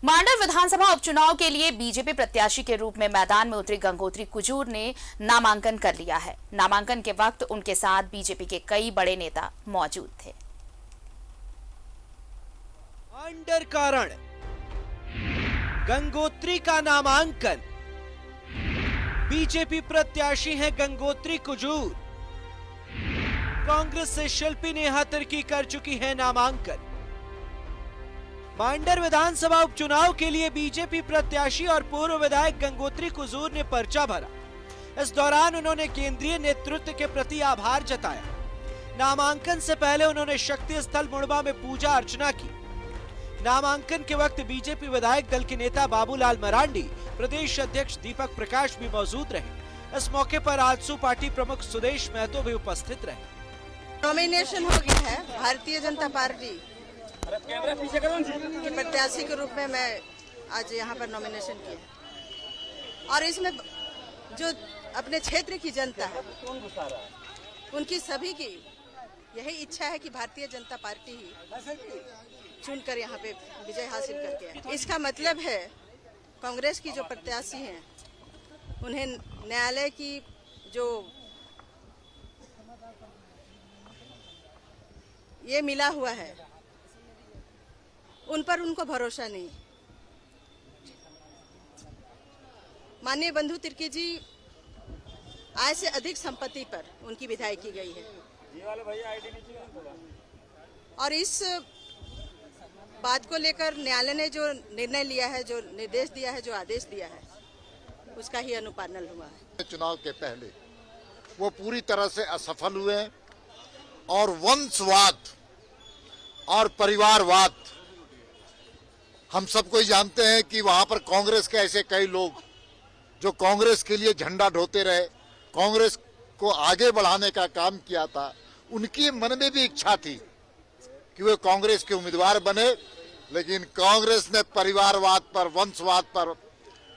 मांडर विधानसभा उपचुनाव के लिए बीजेपी प्रत्याशी के रूप में मैदान में उतरी गंगोत्री कुजूर ने नामांकन कर लिया है। नामांकन के वक्त उनके साथ बीजेपी के कई बड़े नेता मौजूद थे। मांडर कारण गंगोत्री का नामांकन। बीजेपी प्रत्याशी हैं गंगोत्री कुजूर। कांग्रेस से शिल्पी नेहा तिर्की कर चुकी है नामांकन। मांडर विधानसभा उपचुनाव के लिए बीजेपी प्रत्याशी और पूर्व विधायक गंगोत्री कुजूर ने पर्चा भरा। इस दौरान उन्होंने केंद्रीय नेतृत्व के प्रति आभार जताया। नामांकन से पहले उन्होंने शक्ति स्थल मुड़वा में पूजा अर्चना की। नामांकन के वक्त बीजेपी विधायक दल के नेता बाबूलाल मरांडी, प्रदेश अध्यक्ष दीपक प्रकाश भी मौजूद रहे। इस मौके पर आजसू पार्टी प्रमुख सुदेश महतो भी उपस्थित रहे। नॉमिनेशन हो गया है भारतीय जनता पार्टी के प्रत्याशी के रूप में मैं आज यहाँ पर नॉमिनेशन किया और इसमें जो अपने क्षेत्र की जनता है उनकी सभी की यही इच्छा है कि भारतीय जनता पार्टी ही चुनकर यहाँ पे विजय हासिल करके आए। इसका मतलब है कांग्रेस की जो प्रत्याशी हैं उन्हें न्यायालय की जो ये मिला हुआ है उन पर उनको भरोसा नहीं। माननीय बंधु तिर्की जी आय से अधिक संपत्ति पर उनकी विधाई की गई है और इस बात को लेकर न्यायालय ने जो निर्णय लिया है, जो निर्देश दिया है, जो आदेश दिया है, उसका ही अनुपालन हुआ है। चुनाव के पहले वो पूरी तरह से असफल हुए और वंशवाद और परिवारवाद, हम सबको ही जानते हैं कि वहां पर कांग्रेस के ऐसे कई लोग जो कांग्रेस के लिए झंडा ढोते रहे, कांग्रेस को आगे बढ़ाने का काम किया था, उनकी मन में भी इच्छा थी कि वे कांग्रेस के उम्मीदवार बने, लेकिन कांग्रेस ने परिवारवाद पर, वंशवाद पर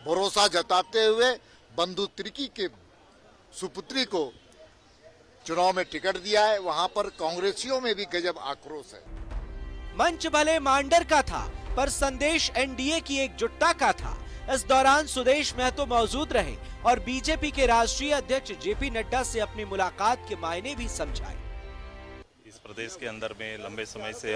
भरोसा जताते हुए बंधु तिर्की के सुपुत्री को चुनाव में टिकट दिया है। वहां पर कांग्रेसियों में भी गजब आक्रोश है। मंच भले मांडर का था पर संदेश एनडीए की एकजुटता का था। इस दौरान सुदेश महतो मौजूद रहे और बीजेपी के राष्ट्रीय अध्यक्ष जेपी नड्डा से अपनी मुलाकात के मायने भी समझाए। इस प्रदेश के अंदर में लंबे समय से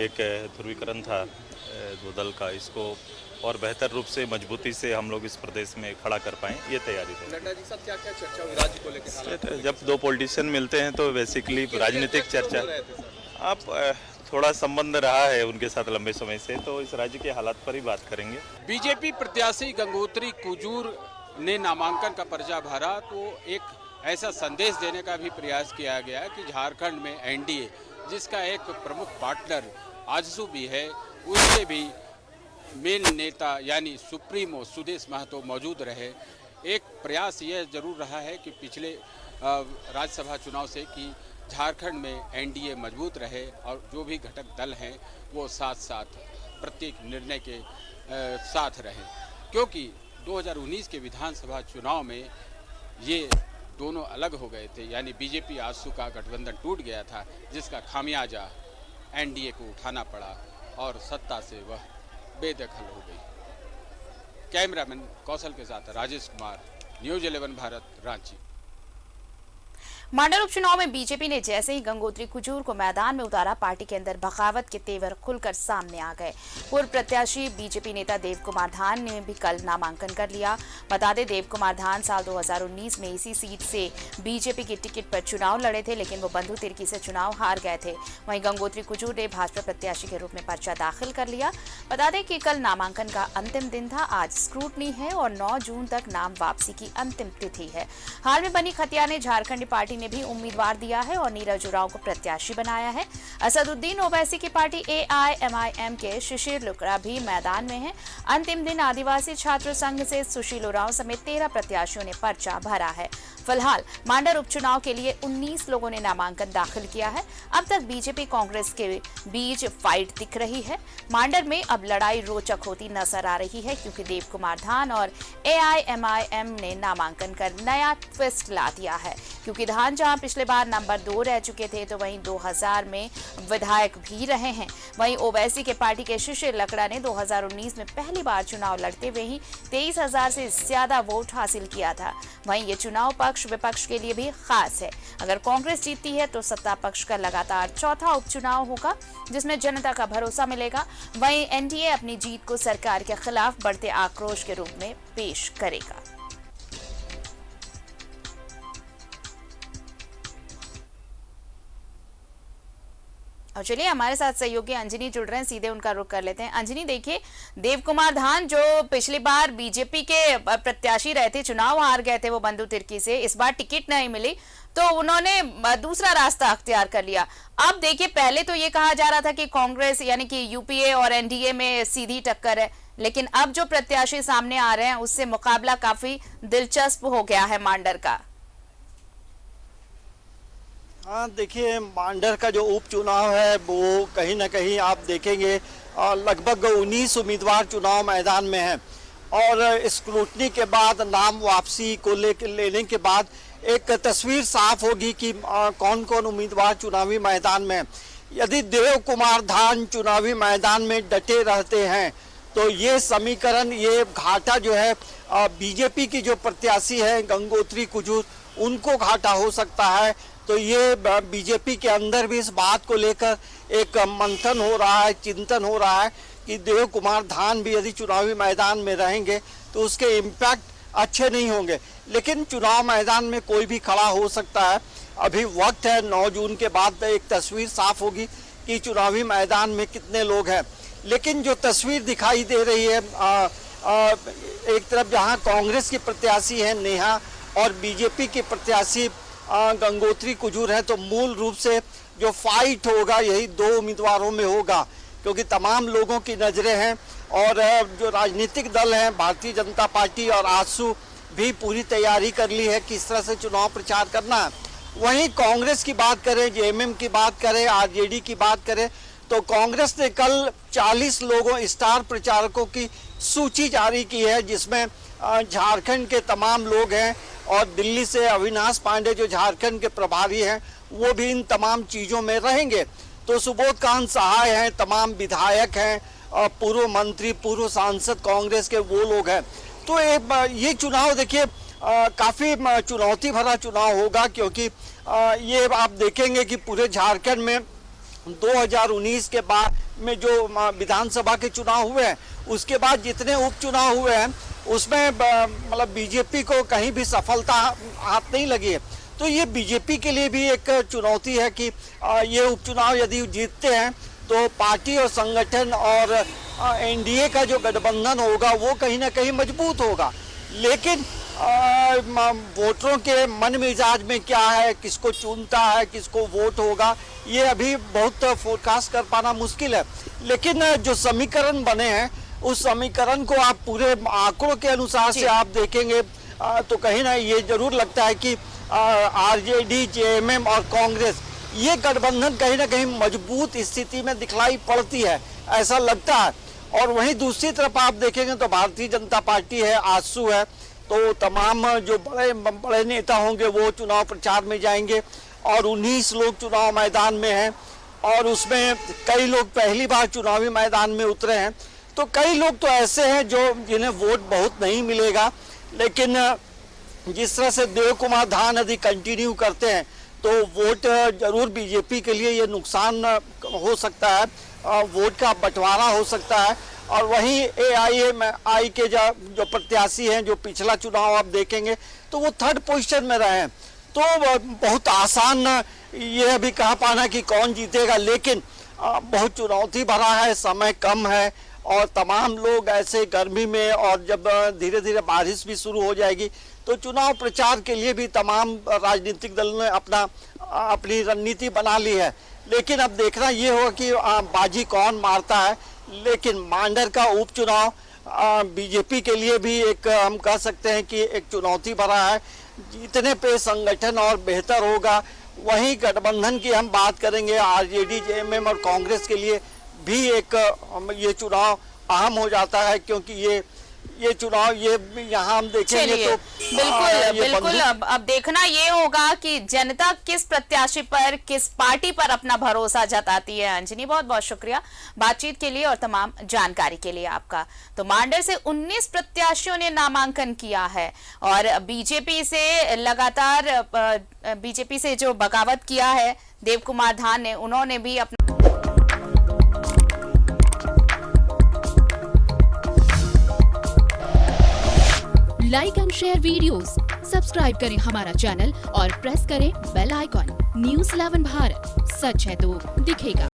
एक ध्रुवीकरण था जो दल का, इसको और बेहतर रूप से मजबूती से हम लोग इस प्रदेश में खड़ा कर पाएं, ये तैयारी है। नड्डा जी साथ क्या-क्या चर्चा हुई राज्य को लेकर? जब दो पॉलिटिशियन मिलते हैं तो बेसिकली राजनीतिक चर्चा, आप थोड़ा संबंध रहा है उनके साथ लंबे समय से, तो इस राज्य के हालात पर ही बात करेंगे। बीजेपी प्रत्याशी गंगोत्री कुजूर ने नामांकन का पर्चा भरा तो एक ऐसा संदेश देने का भी प्रयास किया गया कि झारखंड में एनडीए जिसका एक प्रमुख पार्टनर आजसू भी है, उसके भी मेन नेता यानी सुप्रीमो सुदेश महतो मौजूद रहे। एक प्रयास यह जरूर रहा है कि पिछले राज्यसभा चुनाव से कि झारखंड में एनडीए मजबूत रहे और जो भी घटक दल हैं वो साथ साथ प्रत्येक निर्णय के साथ रहें, क्योंकि 2019 के विधानसभा चुनाव में ये दोनों अलग हो गए थे, यानी बीजेपी आजसू का गठबंधन टूट गया था, जिसका खामियाजा एनडीए को उठाना पड़ा और सत्ता से वह बेदखल हो गई। कैमरामैन कौशल के साथ राजेश कुमार, न्यूज़ 11 भारत, रांची। मांडर उपचुनाव में बीजेपी ने जैसे ही गंगोत्री कुजूर को मैदान में उतारा, पार्टी के अंदर बगावत के तेवर खुलकर सामने आ गए। पूर्व प्रत्याशी बीजेपी नेता देव कुमार धान ने भी कल नामांकन कर लिया। बता दें, देव कुमार धान साल 2019 में इसी सीट से बीजेपी की टिकट पर चुनाव लड़े थे, लेकिन वो बंधु तिर्की से चुनाव हार गए थे। वहीं गंगोत्री कुजूर ने भाजपा प्रत्याशी के रूप में पर्चा दाखिल कर लिया। बता दें कि कल नामांकन का अंतिम दिन था। आज स्क्रूटनी है और 9 जून तक नाम वापसी की अंतिम तिथि है। हाल में बनी खतिया ने झारखंड पार्टी ने भी उम्मीदवार दिया है और नीरज उरांव को प्रत्याशी बनाया है। असदुद्दीन ओवैसी की पार्टी AIMIM के शिशिर लुकड़ा भी मैदान में है। अंतिम दिन आदिवासी छात्र संघ से सुशील उरांव समेत 13 प्रत्याशियों ने पर्चा भरा है। फिलहाल मांडर उपचुनाव के लिए 19 लोगों ने नामांकन दाखिल किया है। अब तक बीजेपी कांग्रेस के बीच फाइट दिख रही है। मांडर में अब लड़ाई रोचक होती नजर आ रही है, क्योंकि देव कुमार धान और AIMIM ने नामांकन कर नया ट्विस्ट ला दिया है, क्योंकि धान कुमारधान जहां पिछले बार नंबर 2 रह चुके थे, तो वहीं 2000 में विधायक भी रहे हैं। वहीं ओवैसी के पार्टी के शिशिर लकड़ा ने 2019 में पहली बार चुनाव लड़ते हुए ही 23,000 से ज्यादा वोट हासिल किया था। वहीं ये चुनाव पक्ष विपक्ष के लिए भी खास है। अगर कांग्रेस जीतती है तो सत्ता पक्ष का लगातार चौथा उपचुनाव होगा, जिसमें जनता का भरोसा मिलेगा। वहीं एनडीए अपनी जीत को सरकार के खिलाफ बढ़ते आक्रोश के रूप में पेश करेगा। और चलिए, हमारे साथ सहयोगी अंजनी जुड़ रहे हैं, सीधे उनका रुख कर लेते हैं। अंजनी, देखिए, देव कुमारधान जो पिछली बार बीजेपी के प्रत्याशी रहे थे, चुनाव हार गए थे वो बंधु तिर्की से, इस बार टिकट नहीं मिली तो उन्होंने दूसरा रास्ता अख्तियार कर लिया। अब देखिए, पहले तो ये कहा जा रहा था कि कांग्रेस यानी कि यूपीए और एनडीए में सीधी टक्कर है, लेकिन अब जो प्रत्याशी सामने आ रहे हैं उससे मुकाबला काफी दिलचस्प हो गया है मांडर का। हाँ, देखिए, मांडर का जो उपचुनाव है वो कहीं ना कहीं आप देखेंगे लगभग 19 उम्मीदवार चुनाव मैदान में हैं और स्क्रूटनी के बाद, नाम वापसी को लेने के बाद एक तस्वीर साफ होगी कि कौन कौन उम्मीदवार चुनावी मैदान में हैं। यदि देव कुमारधान चुनावी मैदान में डटे रहते हैं तो ये समीकरण, ये घाटा जो है बीजेपी की जो प्रत्याशी है गंगोत्री कुजूर, उनको घाटा हो सकता है। तो ये बीजेपी के अंदर भी इस बात को लेकर एक मंथन हो रहा है, चिंतन हो रहा है कि देव कुमारधान भी यदि चुनावी मैदान में रहेंगे तो उसके इम्पैक्ट अच्छे नहीं होंगे। लेकिन चुनाव मैदान में कोई भी खड़ा हो सकता है, अभी वक्त है। 9 जून के बाद एक तस्वीर साफ होगी कि चुनावी मैदान में कितने लोग हैं। लेकिन जो तस्वीर दिखाई दे रही है, एक तरफ जहां कांग्रेस की प्रत्याशी है नेहा और बीजेपी की प्रत्याशी गंगोत्री कुजूर है, तो मूल रूप से जो फाइट होगा यही 2 उम्मीदवारों में होगा, क्योंकि तमाम लोगों की नज़रें हैं और जो राजनीतिक दल हैं, भारतीय जनता पार्टी और आजसू भी पूरी तैयारी कर ली है किस तरह से चुनाव प्रचार करना है। वहीं कांग्रेस की बात करें, जेएमएम की बात करें, आरजेडी की बात करें, तो कांग्रेस ने कल 40 लोगों स्टार प्रचारकों की सूची जारी की है, जिसमें झारखंड के तमाम लोग हैं और दिल्ली से अविनाश पांडे जो झारखंड के प्रभारी हैं वो भी इन तमाम चीज़ों में रहेंगे। तो सुबोध कांत सहाय हैं, तमाम विधायक हैं, पूर्व मंत्री, पूर्व सांसद कांग्रेस के वो लोग हैं। तो ये चुनाव देखिए काफ़ी चुनौती भरा चुनाव होगा, क्योंकि ये आप देखेंगे कि पूरे झारखंड में 2019 के बाद में जो विधानसभा के चुनाव हुए हैं, उसके बाद जितने उपचुनाव हुए हैं उसमें मतलब बीजेपी को कहीं भी सफलता हाथ नहीं लगी है। तो ये बीजेपी के लिए भी एक चुनौती है कि ये उपचुनाव यदि जीतते हैं तो पार्टी और संगठन और एनडीए का जो गठबंधन होगा वो कहीं ना कहीं मजबूत होगा। लेकिन वोटरों के मन मिजाज में क्या है, किसको चुनता है, किसको वोट होगा, ये अभी बहुत फोरकास्ट कर पाना मुश्किल है। लेकिन जो समीकरण बने हैं उस समीकरण को आप पूरे आंकड़ों के अनुसार से आप देखेंगे तो कहीं ना ये जरूर लगता है कि आरजेडी, जेएमएम और कांग्रेस, ये गठबंधन कहीं ना कहीं मजबूत स्थिति में दिखलाई पड़ती है, ऐसा लगता है। और वहीं दूसरी तरफ आप देखेंगे तो भारतीय जनता पार्टी है, आजसू है, तो तमाम जो बड़े नेता होंगे वो चुनाव प्रचार में जाएंगे और 19 लोग चुनाव मैदान में हैं और उसमें कई लोग पहली बार चुनावी मैदान में उतरे हैं। तो कई लोग तो ऐसे हैं जो जिन्हें वोट बहुत नहीं मिलेगा, लेकिन जिस तरह से देव कुमारधान यदि कंटिन्यू करते हैं तो वोट जरूर बीजेपी के लिए ये नुकसान हो सकता है, वोट का बंटवारा हो सकता है। और वहीं एआईएमआई के जो प्रत्याशी हैं, जो पिछला चुनाव आप देखेंगे तो वो 3rd पोजीशन में रहे हैं। तो बहुत आसान ये अभी कह पाना कि कौन जीतेगा, लेकिन बहुत चुनौती भरा है, समय कम है और तमाम लोग ऐसे गर्मी में, और जब धीरे धीरे बारिश भी शुरू हो जाएगी तो चुनाव प्रचार के लिए भी तमाम राजनीतिक दल ने अपनी रणनीति बना ली है। लेकिन अब देखना ये होगा कि बाजी कौन मारता है। लेकिन मांडर का उपचुनाव बीजेपी के लिए भी एक, हम कह सकते हैं कि एक चुनौती भरा है। जीतने पे संगठन और बेहतर होगा। वहीं गठबंधन की हम बात करेंगे, आरजेडी, जेएमएम और कांग्रेस के लिए भी एक ये चुनाव अहम हो जाता है, क्योंकि ये चुनाव ये यहाँ हम देखेंगे चलिए तो बिल्कुल ये बिल्कुल अब देखना ये होगा कि जनता किस प्रत्याशी पर, किस पार्टी पर अपना भरोसा जताती है। अंजनी, बहुत बहुत शुक्रिया बातचीत के लिए और तमाम जानकारी के लिए आपका। तो मांडर से 19 प्रत्याशियों ने नामांकन किया है और बीजेपी से लगातार बीजेपी से जो बगावत किया है देव कुमार धान ने, उन्होंने भी अपना like and share videos, subscribe करें हमारा चैनल और प्रेस करें बेल आइकॉन। न्यूज़ 11 भारत, सच है तो दिखेगा।